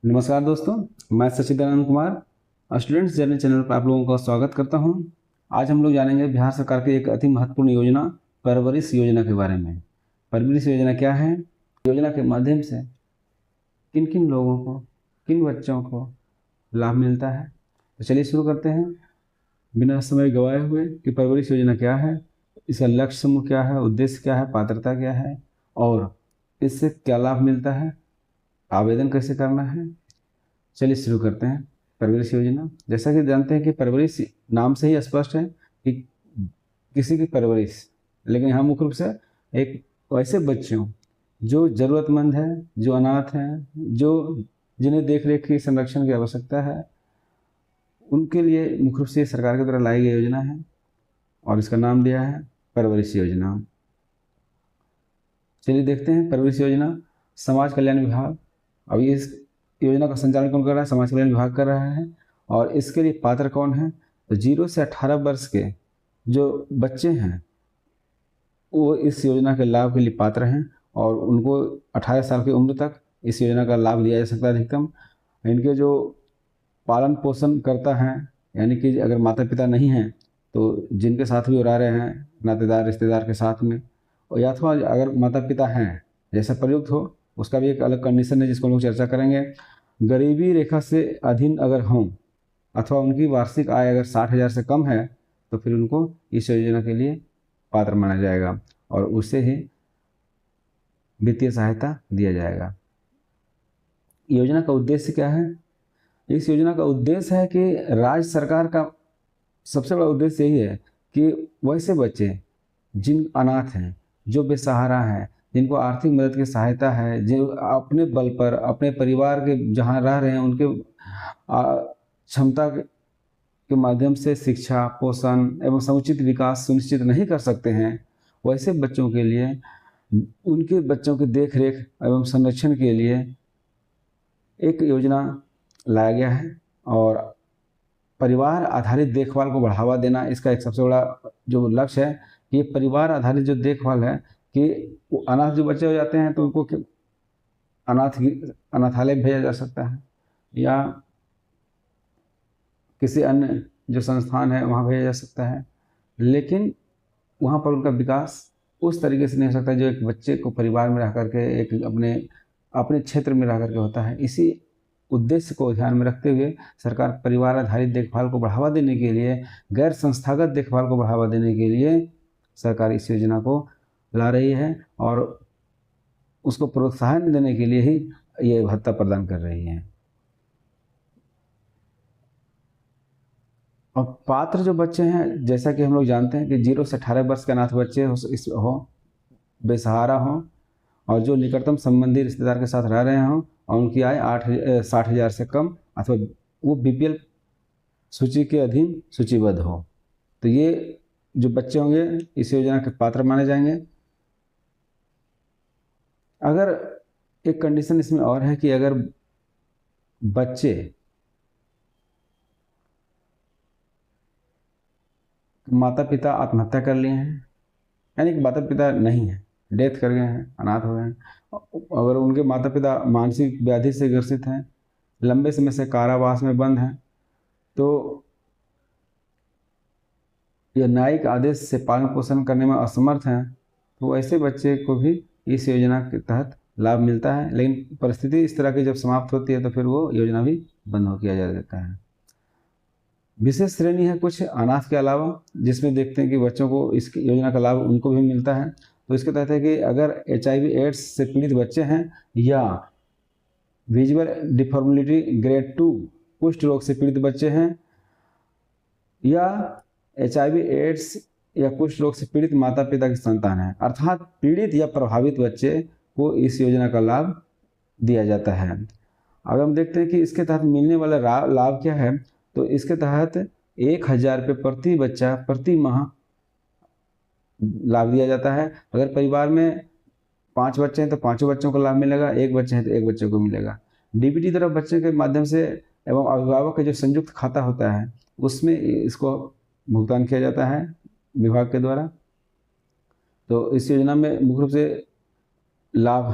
नमस्कार दोस्तों, मैं Sachidanand Kumar students journey channel पर आप लोगों का स्वागत करता हूं। आज हम लोग जानेंगे बिहार सरकार की एक अति महत्वपूर्ण योजना परवरिश योजना के बारे में। परवरिश योजना क्या है? योजना के माध्यम से किन किन लोगों को, किन बच्चों को लाभ मिलता है। तो चलिए शुरू करते हैं बिना समय गंवाए हुए कि परवरिश योजना क्या है, इसका लक्ष्य समूह क्या है, उद्देश्य क्या है, पात्रता क्या है और इससे क्या लाभ मिलता है, आवेदन कैसे करना है। चलिए शुरू करते हैं। परवरिश योजना, जैसा कि जानते हैं कि परवरिश नाम से ही स्पष्ट है कि किसी की परवरिश, लेकिन यहाँ मुख्य रूप से एक ऐसे बच्चों जो ज़रूरतमंद हैं, जो अनाथ हैं, जो जिन्हें देख रेख की संरक्षण की आवश्यकता है, उनके लिए मुख्य रूप से सरकार के द्वारा लाई गई योजना है और इसका नाम दिया है परवरिश योजना। चलिए देखते हैं परवरिश योजना। समाज कल्याण विभाग, अब इस योजना का संचालन कौन कर रहा है? समाज कल्याण विभाग कर रहा है। और इसके लिए पात्र कौन है? तो 0 से 18 वर्ष के जो बच्चे हैं वो इस योजना के लाभ के लिए पात्र हैं और उनको 18 साल की उम्र तक इस योजना का लाभ दिया जा सकता है अधिकतम। इनके जो पालन पोषण करता है, यानी कि अगर माता पिता नहीं हैं तो जिनके साथ भी वो रह रहे हैं, नातेदार रिश्तेदार के साथ में, और या तो अगर माता पिता हैं जैसा प्रयुक्त हो, उसका भी एक अलग कंडीशन है जिसको हम लोग चर्चा करेंगे। गरीबी रेखा से अधीन अगर हों अथवा उनकी वार्षिक आय अगर 60,000 से कम है तो फिर उनको इस योजना के लिए पात्र माना जाएगा और उससे ही वित्तीय सहायता दिया जाएगा। योजना का उद्देश्य क्या है? इस योजना का उद्देश्य है कि राज्य सरकार का सबसे बड़ा उद्देश्य यही है कि वैसे बच्चे जिन अनाथ हैं, जो बेसहारा हैं, जिनको आर्थिक मदद की सहायता है, जो अपने बल पर अपने परिवार के जहाँ रह रहे हैं उनके क्षमता के माध्यम से शिक्षा, पोषण एवं समुचित विकास सुनिश्चित नहीं कर सकते हैं, वैसे बच्चों के लिए उनके बच्चों की देख रेख एवं संरक्षण के लिए एक योजना लाया गया है। और परिवार आधारित देखभाल को बढ़ावा देना इसका एक सबसे बड़ा जो लक्ष्य है। ये परिवार आधारित जो देखभाल है कि अनाथ जो बच्चे हो जाते हैं तो उनको अनाथालय भेजा जा सकता है या किसी अन्य जो संस्थान है वहाँ भेजा जा सकता है, लेकिन वहाँ पर उनका विकास उस तरीके से नहीं हो सकता जो एक बच्चे को परिवार में रह करके एक अपने क्षेत्र में रह करके होता है। इसी उद्देश्य को ध्यान में रखते हुए सरकार परिवार आधारित देखभाल को बढ़ावा देने के लिए, गैर संस्थागत देखभाल को बढ़ावा देने के लिए सरकार इस योजना को ला रही है और उसको प्रोत्साहन देने के लिए ही ये भत्ता प्रदान कर रही है। और पात्र जो बच्चे हैं, जैसा कि हम लोग जानते हैं कि 0 से 18 वर्ष के अनाथ बच्चे हो, बेसहारा हों और जो निकटतम संबंधी रिश्तेदार के साथ रह रहे हों और उनकी आय 60,000 से कम अथवा वो बीपीएल सूची के अधीन सूचीबद्ध हो, तो ये जो बच्चे होंगे इस योजना के पात्र माने जाएंगे। अगर एक कंडीशन इसमें और है कि अगर बच्चे माता पिता आत्महत्या कर लिए हैं, यानी कि माता पिता नहीं है, डेथ कर गए हैं, अनाथ हो गए हैं, अगर उनके माता पिता मानसिक व्याधि से ग्रसित हैं, लंबे समय से कारावास में बंद हैं, तो या न्यायिक आदेश से पालन पोषण करने में असमर्थ हैं, तो ऐसे बच्चे को भी इस योजना के तहत लाभ मिलता है। लेकिन परिस्थिति इस तरह की जब समाप्त होती है तो फिर वो योजना भी बंद हो किया जा देता है। विशेष श्रेणी है कुछ अनाथ के अलावा, जिसमें देखते हैं कि बच्चों को इस योजना का लाभ उनको भी मिलता है। तो इसके तहत है कि अगर HIV एड्स से पीड़ित बच्चे हैं या विजुअल डिफॉर्मिलिटी ग्रेड 2 कुष्ठ रोग से पीड़ित बच्चे हैं या HIV एड्स या कुष्ठ रोग से पीड़ित माता पिता की संतान है, अर्थात पीड़ित या प्रभावित बच्चे को इस योजना का लाभ दिया जाता है। अगर हम देखते हैं कि इसके तहत मिलने वाला लाभ क्या है, तो इसके तहत 1,000 रुपये प्रति बच्चा प्रति माह लाभ दिया जाता है। अगर परिवार में 5 बच्चे हैं तो 5 बच्चों को लाभ मिलेगा, 1 बच्चे हैं तो 1 बच्चे को मिलेगा। DBT तरफ बच्चे के माध्यम से एवं अभिभावक का जो संयुक्त खाता होता है उसमें इसको भुगतान किया जाता है विभाग के द्वारा। तो इस योजना में मुख्य रूप से लाभ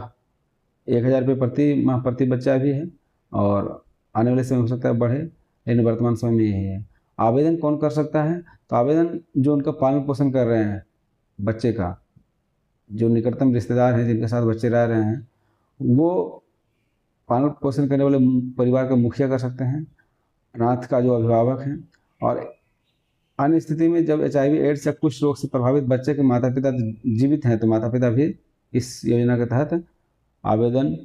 1,000 रुपये प्रति माह प्रति बच्चा भी है और आने वाले समय हो सकता है बढ़े, लेकिन वर्तमान समय में यही है। आवेदन कौन कर सकता है? तो आवेदन जो उनका पालन पोषण कर रहे हैं बच्चे का, जो निकटतम रिश्तेदार हैं जिनके साथ बच्चे रह रहे हैं, वो पालन पोषण करने वाले परिवार का मुखिया कर सकते हैं, अनाथ का जो अभिभावक है। और अन्य स्थिति में जब HIV एड्स या कुछ रोग से प्रभावित बच्चे के माता पिता जीवित हैं तो माता पिता भी इस योजना के तहत आवेदन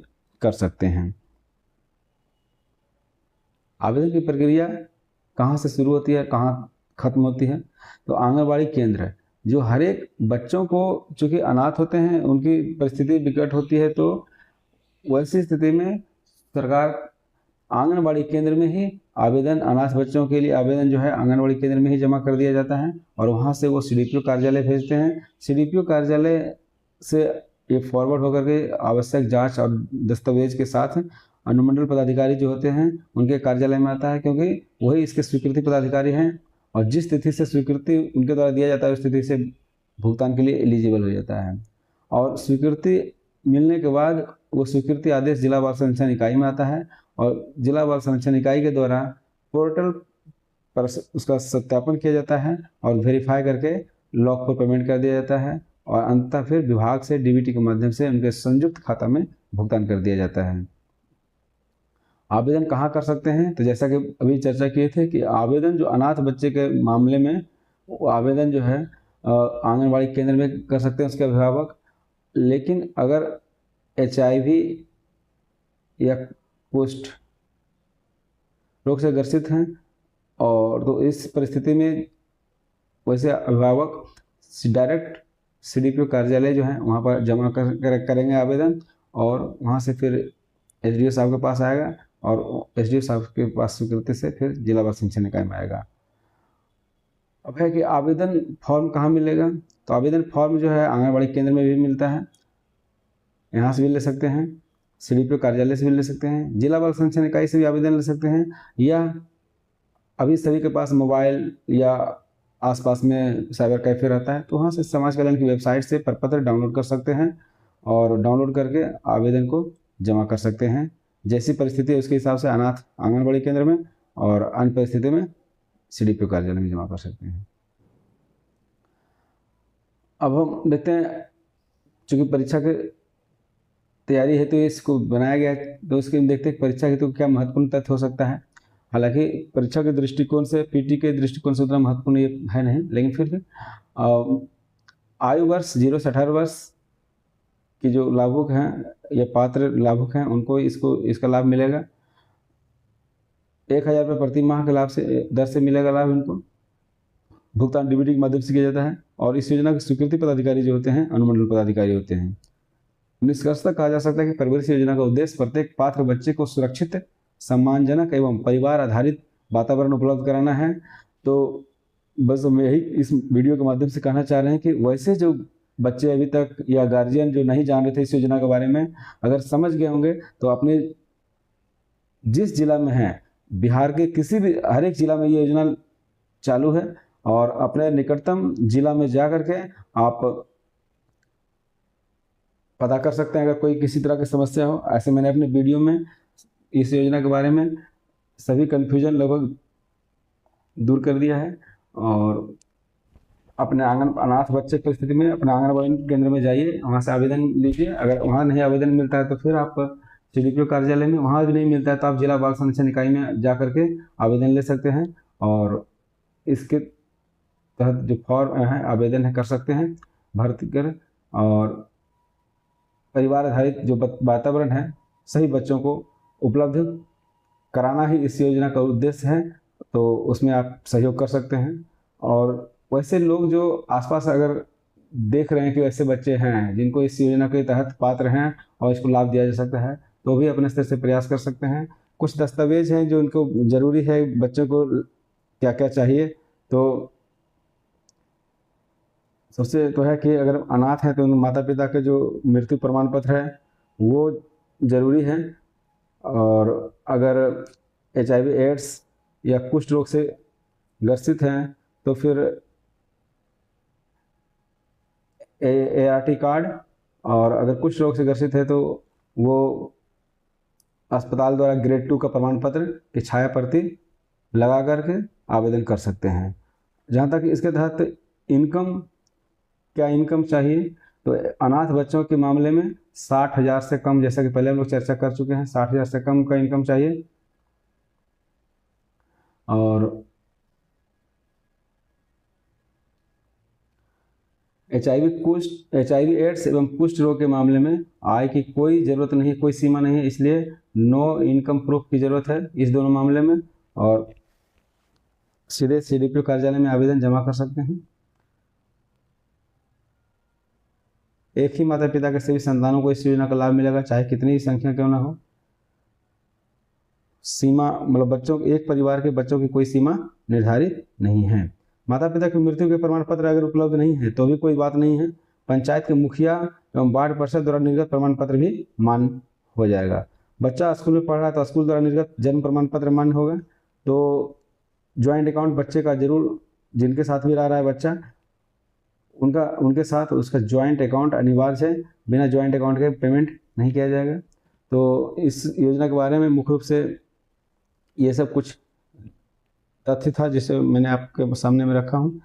कर सकते हैं। आवेदन की प्रक्रिया कहाँ से शुरू होती है, कहाँ खत्म होती है? तो आंगनबाड़ी केंद्र, जो हर एक बच्चों को, चूँकि अनाथ होते हैं, उनकी परिस्थिति विकट होती है, तो वैसी स्थिति में सरकार आंगनबाड़ी केंद्र में ही आवेदन, अनाथ बच्चों के लिए आवेदन जो है आंगनबाड़ी केंद्र में ही जमा कर दिया जाता है और वहाँ से वो CDPO कार्यालय भेजते हैं। CDPO कार्यालय से ये फॉरवर्ड होकर के आवश्यक जांच और दस्तावेज के साथ अनुमंडल पदाधिकारी जो होते हैं उनके कार्यालय में आता है, क्योंकि वही इसके स्वीकृति पदाधिकारी हैं और जिस तिथि से स्वीकृति उनके द्वारा दिया जाता है उस तिथि से भुगतान के लिए एलिजिबल हो जाता है। और स्वीकृति मिलने के बाद वो स्वीकृति आदेश जिला बाल संरक्षण इकाई में आता है और जिला बाल संरक्षण इकाई के द्वारा पोर्टल पर उसका सत्यापन किया जाता है और वेरीफाई करके लॉक पर पेमेंट कर दिया जाता है और अंततः फिर विभाग से DBT के माध्यम से उनके संयुक्त खाता में भुगतान कर दिया जाता है। आवेदन कहाँ कर सकते हैं? तो जैसा कि अभी चर्चा किए थे कि आवेदन जो अनाथ बच्चे के मामले में, वो आवेदन जो है आंगनबाड़ी केंद्र में कर सकते हैं उसके अभिभावक। लेकिन अगर HIV या कुष्ठ रोग से ग्रसित हैं और तो इस परिस्थिति में वैसे अभिभावक डायरेक्ट CDPO कार्यालय जो है वहाँ पर जमा करेंगे आवेदन और वहाँ से फिर SDO साहब के पास आएगा और SDO साहब के पास स्वीकृति से फिर जिला बाल संरक्षण इकाई में आएगा। अब है कि आवेदन फॉर्म कहाँ मिलेगा? तो आवेदन फॉर्म जो है आंगनबाड़ी केंद्र में भी मिलता है, यहाँ से भी ले सकते हैं, CDPO कार्यालय से भी ले सकते हैं, जिला बाल संरक्षण इकाई से भी आवेदन ले सकते हैं, या अभी सभी के पास मोबाइल या आसपास में साइबर कैफ़े रहता है तो वहाँ से समाज कल्याण की वेबसाइट से प्रपत्र डाउनलोड कर सकते हैं और डाउनलोड करके आवेदन को जमा कर सकते हैं। जैसी परिस्थिति है उसके हिसाब से अनाथ आंगनबाड़ी केंद्र में और अन्य परिस्थिति में CDPO कार्यालय में जमा कर सकते हैं। अब हम देखते हैं, चूँकि परीक्षा की तैयारी है तो इसको बनाया गया है, तो उसके देखते हैं परीक्षा हेतु क्या महत्वपूर्ण तथ्य हो सकता है। हालांकि परीक्षा के दृष्टिकोण से, PT के दृष्टिकोण से उतना महत्वपूर्ण ये है नहीं, लेकिन फिर भी आयु वर्ष 0 से 18 वर्ष की जो लाभुक हैं या पात्र लाभुक हैं उनको इसका लाभ मिलेगा। 1000 रुपये प्रति माह के लाभ से दर से मिलेगा लाभ इनको। भुगतान DBT के माध्यम से किया जाता है और इस योजना के स्वीकृति पदाधिकारी जो होते हैं अनुमंडल पदाधिकारी होते हैं। निष्कर्षतः कहा जा सकता है कि परवरिश योजना का उद्देश्य प्रत्येक पात्र बच्चे को सुरक्षित, सम्मानजनक एवं परिवार आधारित वातावरण उपलब्ध कराना है। तो बस हम यही इस वीडियो के माध्यम से कहना चाह रहे हैं कि वैसे जो बच्चे अभी तक या गार्जियन जो नहीं जान रहे थे इस योजना के बारे में, अगर समझ गए होंगे तो अपने जिस जिला में हैं, बिहार के किसी भी हर एक जिला में ये योजना चालू है और अपने निकटतम जिला में जा करके आप पता कर सकते हैं अगर कोई किसी तरह की समस्या हो। ऐसे मैंने अपने वीडियो में इस योजना के बारे में सभी कन्फ्यूजन लगभग दूर कर दिया है। और अपने अनाथ बच्चे की स्थिति में अपने आंगनबाड़ी केंद्र में जाइए, वहाँ से आवेदन लीजिए। अगर वहाँ नहीं आवेदन मिलता है तो फिर आप CDPO कार्यालय में, वहाँ भी नहीं मिलता है तो आप जिला बाल संरक्षण इकाई में जा करके आवेदन ले सकते हैं और इसके तहत जो फॉर्म है आवेदन है कर सकते हैं भर्ती कर। और परिवार आधारित जो वातावरण है सही बच्चों को उपलब्ध कराना ही इस योजना का उद्देश्य है, तो उसमें आप सहयोग कर सकते हैं। और वैसे लोग जो आसपास अगर देख रहे हैं कि वैसे बच्चे हैं जिनको इस योजना के तहत पात्र हैं और इसको लाभ दिया जा सकता है तो भी अपने स्तर से प्रयास कर सकते हैं। कुछ दस्तावेज हैं जो उनको ज़रूरी है, बच्चों को क्या क्या चाहिए। तो सबसे तो है कि अगर अनाथ हैं तो उन माता पिता के जो मृत्यु प्रमाण पत्र है वो ज़रूरी है। और अगर HIV एड्स या कुष्ठ रोग से ग्रसित हैं तो फिर ART कार्ड, और अगर कुष्ठ रोग से ग्रसित है तो वो अस्पताल द्वारा ग्रेड 2 का प्रमाण पत्र की छाया प्रति लगा करके आवेदन कर सकते हैं। जहाँ तक इसके तहत इनकम, क्या इनकम चाहिए, तो अनाथ बच्चों के मामले में 60,000 से कम, जैसा कि पहले हम लोग चर्चा कर चुके हैं, 60,000 से कम का इनकम चाहिए। और HIV एड्स एवं कुष्ठ रोग के मामले में आय की कोई ज़रूरत नहीं, कोई सीमा नहीं है, इसलिए नो इनकम प्रूफ की ज़रूरत है इस दोनों मामले में, और सीधे CDPO कार्यालय में आवेदन जमा कर सकते हैं। एक ही माता पिता के सभी संतानों को इस योजना का लाभ मिलेगा, चाहे कितनी ही संख्या क्यों ना हो। सीमा मतलब बच्चों, एक परिवार के बच्चों की कोई सीमा निर्धारित नहीं है। माता पिता की मृत्यु के प्रमाण पत्र अगर उपलब्ध नहीं है तो भी कोई बात नहीं है, पंचायत के मुखिया एवं वार्ड पार्षद द्वारा निर्गत प्रमाण पत्र भी मान्य हो जाएगा। बच्चा स्कूल में पढ़ रहा है तो स्कूल द्वारा निर्गत जन्म प्रमाण पत्र मान्य होगा। तो ज्वाइंट अकाउंट बच्चे का जरूर, जिनके साथ भी रह रहा है बच्चा, उनके साथ उसका ज्वाइंट अकाउंट अनिवार्य है, बिना ज्वाइंट अकाउंट के पेमेंट नहीं किया जाएगा। तो इस योजना के बारे में मुख्य रूप से ये सब कुछ तथ्य था जिसे मैंने आपके सामने में रखा हूँ।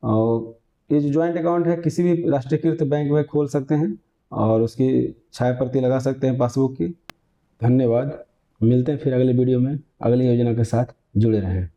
और ये जो ज्वाइंट अकाउंट है किसी भी राष्ट्रीयकृत बैंक में खोल सकते हैं और उसकी छाया प्रति लगा सकते हैं पासबुक की। धन्यवाद, मिलते हैं फिर अगले वीडियो में अगली योजना के साथ, जुड़े रहें।